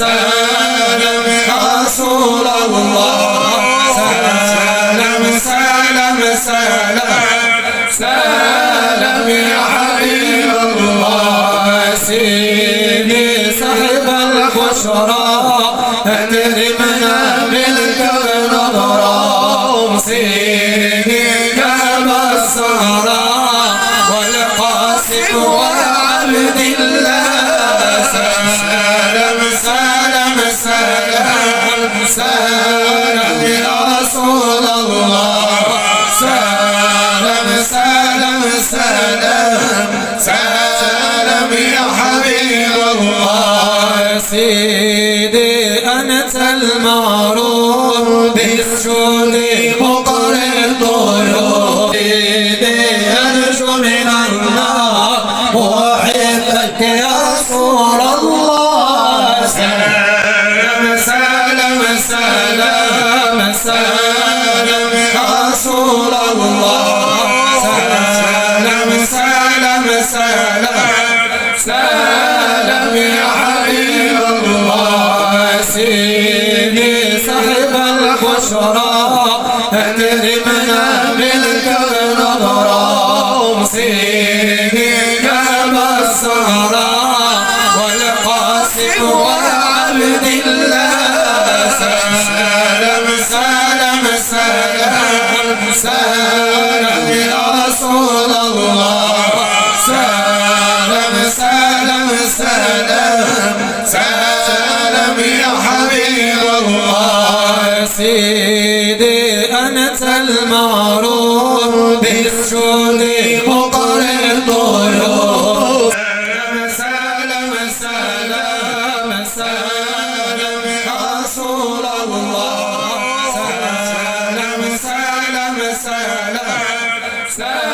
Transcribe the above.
سلام رسول الله سلام سلام سلام سلام يا حبيب الله سيدي صاحب البشرى أكرمنا بالكون نظرا سيدي كعب السهراء والقاسم وعبد الله سلام سلام سلام سلام يا رسول الله سلام سلام سلام سلام يا حبيب الله سيدي أنت المعروف بالجود مقر الطيور سيدي أرجو من الله وأحبك يا رسول الله سلام سلام سلام سلام يا رسول الله سلام سلام سلام سلام يا حبيب الله سيدي صاحب البشرى أكرمنا بالكون نظرا سيدي كعب السهراء والقاسم وعبد الله سلام سلام سلام سلام يا رسول الله سلام سلام سلام سلام يا حبيب الله سيدي أنت المعروف بالجود مقر الطيور سلام سلام سلام يا رسول الله سلام سلام سلام